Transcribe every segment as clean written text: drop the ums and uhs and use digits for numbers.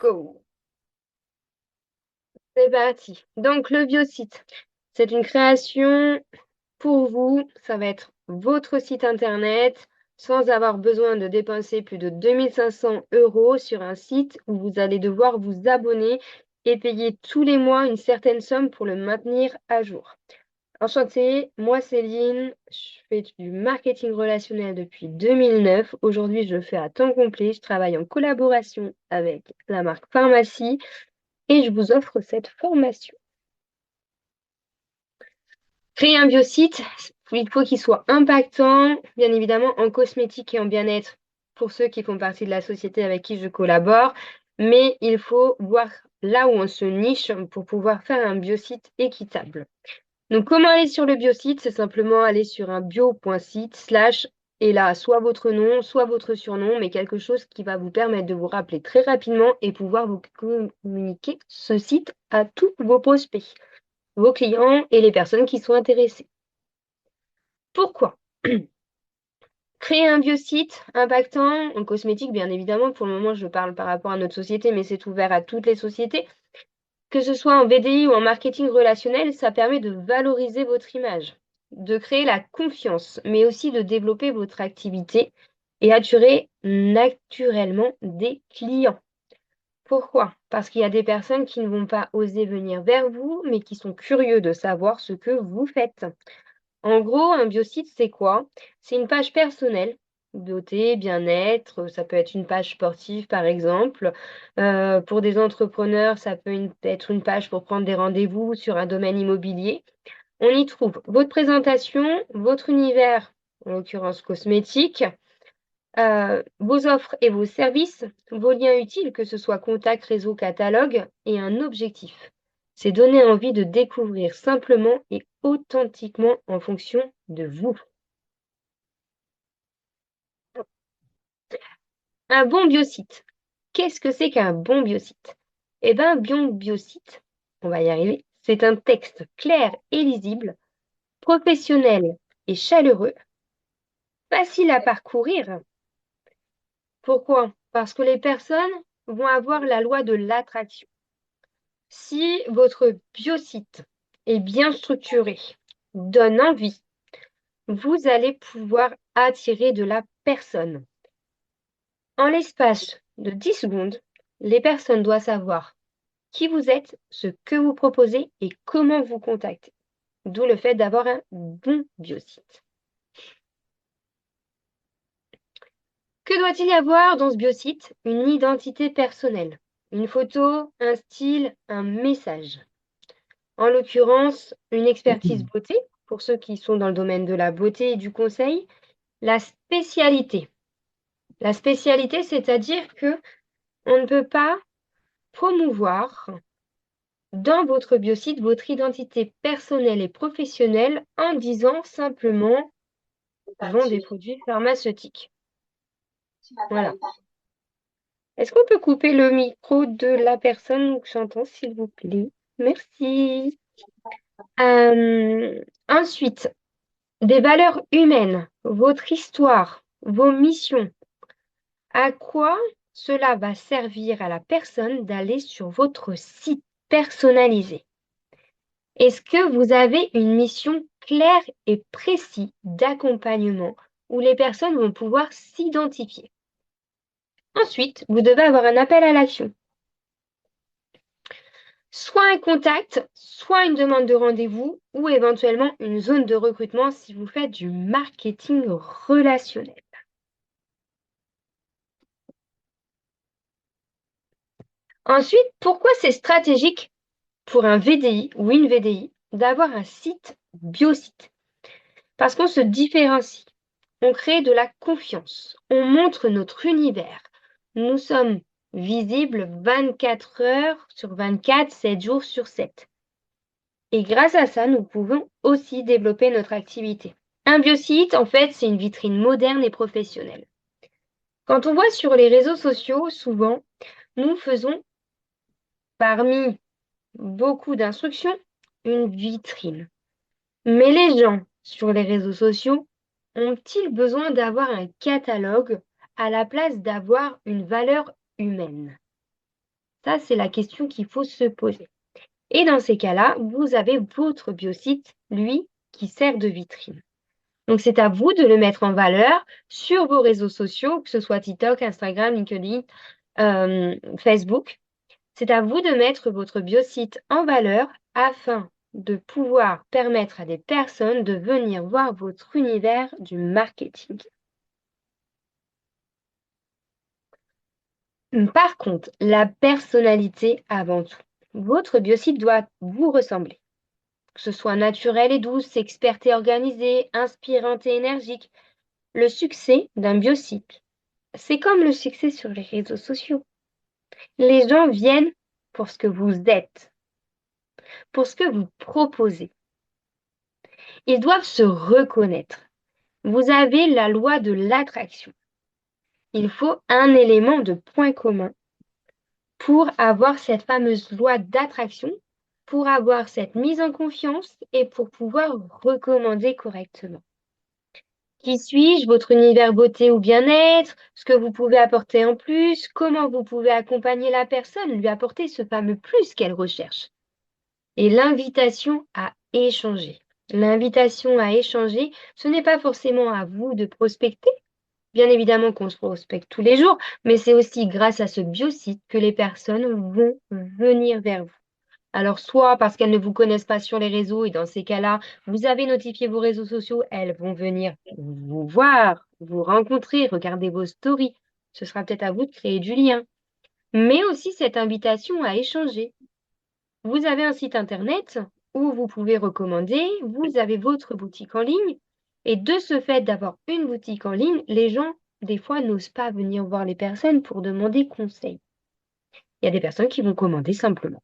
go. C'est parti. Donc, le biosite, c'est une création pour vous. Ça va être votre site internet sans avoir besoin de dépenser plus de 2 500 € sur un site où vous allez devoir vous abonner et payer tous les mois une certaine somme pour le maintenir à jour. Enchantée, moi Céline, je fais du marketing relationnel depuis 2009. Aujourd'hui, je le fais à temps complet. Je travaille en collaboration avec la marque Pharmacie et je vous offre cette formation. Créer un biosite, il faut qu'il soit impactant, bien évidemment en cosmétique et en bien-être pour ceux qui font partie de la société avec qui je collabore, mais il faut voir là où on se niche pour pouvoir faire un biosite équitable. Donc, comment aller sur le biosite? C'est simplement aller sur un bio.site/ et là, soit votre nom, soit votre surnom, mais quelque chose qui va vous permettre de vous rappeler très rapidement et pouvoir vous communiquer ce site à tous vos prospects, vos clients et les personnes qui sont intéressées. Pourquoi? Créer un biosite impactant en cosmétique, bien évidemment, pour le moment, je parle par rapport à notre société, mais c'est ouvert à toutes les sociétés. Que ce soit en VDI ou en marketing relationnel, ça permet de valoriser votre image, de créer la confiance, mais aussi de développer votre activité et attirer naturellement des clients. Pourquoi? Parce qu'il y a des personnes qui ne vont pas oser venir vers vous, mais qui sont curieux de savoir ce que vous faites. En gros, un biosite, c'est quoi? C'est une page personnelle, beauté, bien-être, ça peut être une page sportive par exemple. Pour des entrepreneurs, ça peut être une page pour prendre des rendez-vous sur un domaine immobilier. On y trouve votre présentation, votre univers, en l'occurrence cosmétique, vos offres et vos services, vos liens utiles, que ce soit contact, réseau, catalogue, et un objectif. C'est donner envie de découvrir simplement et authentiquement en fonction de vous. Un bon biosite. Qu'est-ce que c'est qu'un bon biosite? Eh bien, un bon biosite, on va y arriver, c'est un texte clair et lisible, professionnel et chaleureux, facile à parcourir. Pourquoi? Parce que les personnes vont avoir la loi de l'attraction. Si votre biosite est bien structuré, donne envie, vous allez pouvoir attirer de la personne. En l'espace de 10 secondes, les personnes doivent savoir qui vous êtes, ce que vous proposez et comment vous contacter. D'où le fait d'avoir un bon biosite. Que doit-il y avoir dans ce biosite? Une identité personnelle, une photo, un style, un message. En l'occurrence, une expertise beauté, pour ceux qui sont dans le domaine de la beauté et du conseil. La spécialité. La spécialité, c'est-à-dire que on ne peut pas promouvoir dans votre biosite votre identité personnelle et professionnelle en disant simplement vend des produits pharmaceutiques. Voilà. Est-ce qu'on peut couper le micro de la personne que j'entends, s'il vous plaît? Merci. Ensuite, des valeurs humaines, votre histoire, vos missions. À quoi cela va servir à la personne d'aller sur votre site personnalisé? Est-ce que vous avez une mission claire et précise d'accompagnement où les personnes vont pouvoir s'identifier? Ensuite, vous devez avoir un appel à l'action. Soit un contact, soit une demande de rendez-vous ou éventuellement une zone de recrutement si vous faites du marketing relationnel. Ensuite, pourquoi c'est stratégique pour un VDI ou une VDI d'avoir un site biosite? Parce qu'on se différencie, on crée de la confiance, on montre notre univers. Nous sommes visibles 24 heures sur 24, 7 jours sur 7. Et grâce à ça, nous pouvons aussi développer notre activité. Un biosite, en fait, c'est une vitrine moderne et professionnelle. Quand on voit sur les réseaux sociaux, souvent, nous faisons, parmi beaucoup d'instructions, une vitrine. Mais les gens sur les réseaux sociaux ont-ils besoin d'avoir un catalogue à la place d'avoir une valeur humaine? Ça, c'est la question qu'il faut se poser. Et dans ces cas-là, vous avez votre biosite, lui, qui sert de vitrine. Donc, c'est à vous de le mettre en valeur sur vos réseaux sociaux, que ce soit TikTok, Instagram, LinkedIn, Facebook. C'est à vous de mettre votre biosite en valeur afin de pouvoir permettre à des personnes de venir voir votre univers du marketing. Par contre, la personnalité avant tout. Votre biosite doit vous ressembler. Que ce soit naturelle et douce, experte et organisée, inspirante et énergique. Le succès d'un biosite, c'est comme le succès sur les réseaux sociaux. Les gens viennent pour ce que vous êtes, pour ce que vous proposez. Ils doivent se reconnaître. Vous avez la loi de l'attraction. Il faut un élément de point commun pour avoir cette fameuse loi d'attraction, pour avoir cette mise en confiance et pour pouvoir recommander correctement. Qui suis-je? Votre univers beauté ou bien-être, ce que vous pouvez apporter en plus, comment vous pouvez accompagner la personne, lui apporter ce fameux plus qu'elle recherche. Et l'invitation à échanger. L'invitation à échanger, ce n'est pas forcément à vous de prospecter. Bien évidemment qu'on se prospecte tous les jours, mais c'est aussi grâce à ce biosite que les personnes vont venir vers vous. Alors, soit parce qu'elles ne vous connaissent pas sur les réseaux, et dans ces cas-là, vous avez notifié vos réseaux sociaux, elles vont venir vous voir, vous rencontrer, regarder vos stories. Ce sera peut-être à vous de créer du lien. Mais aussi cette invitation à échanger. Vous avez un site internet où vous pouvez recommander, vous avez votre boutique en ligne, et de ce fait d'avoir une boutique en ligne, les gens, des fois, n'osent pas venir voir les personnes pour demander conseil. Il y a des personnes qui vont commander simplement.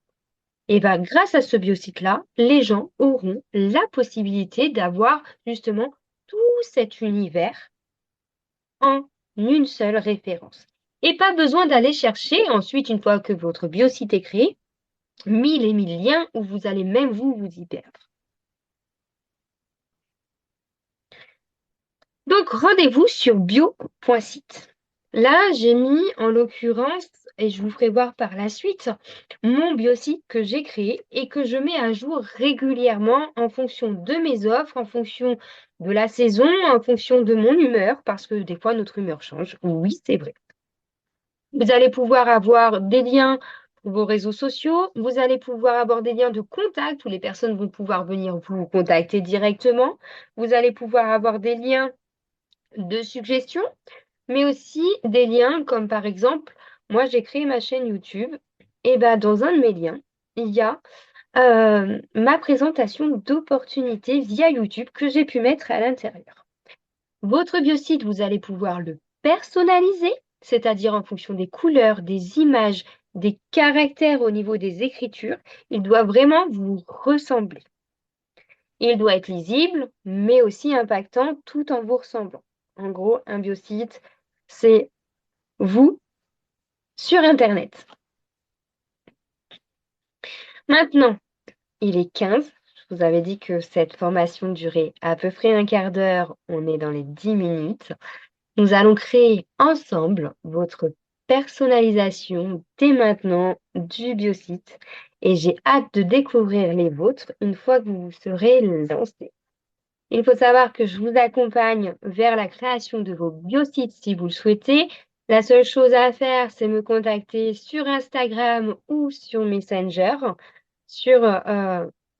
Et bien, grâce à ce biosite-là, les gens auront la possibilité d'avoir justement tout cet univers en une seule référence. Et pas besoin d'aller chercher ensuite, une fois que votre biosite est créé, 1000 et 1000 liens où vous allez même vous y perdre. Donc, rendez-vous sur bio.site. Là, j'ai mis en l'occurrence, et je vous ferai voir par la suite, mon biosite que j'ai créé et que je mets à jour régulièrement en fonction de mes offres, en fonction de la saison, en fonction de mon humeur, parce que des fois, notre humeur change. Oui, c'est vrai. Vous allez pouvoir avoir des liens pour vos réseaux sociaux. Vous allez pouvoir avoir des liens de contact où les personnes vont pouvoir venir vous contacter directement. Vous allez pouvoir avoir des liens de suggestions, mais aussi des liens comme par exemple, moi j'ai créé ma chaîne YouTube et ben, dans un de mes liens, il y a ma présentation d'opportunités via YouTube que j'ai pu mettre à l'intérieur. Votre biosite, vous allez pouvoir le personnaliser, c'est-à-dire en fonction des couleurs, des images, des caractères au niveau des écritures. Il doit vraiment vous ressembler. Il doit être lisible, mais aussi impactant tout en vous ressemblant. En gros, un biosite, c'est vous sur Internet. Maintenant, il est 15. Je vous avais dit que cette formation durait à peu près un quart d'heure. On est dans les 10 minutes. Nous allons créer ensemble votre personnalisation dès maintenant du biosite et j'ai hâte de découvrir les vôtres une fois que vous serez lancé. Il faut savoir que je vous accompagne vers la création de vos biosites si vous le souhaitez. La seule chose à faire, c'est me contacter sur Instagram ou sur Messenger. Sur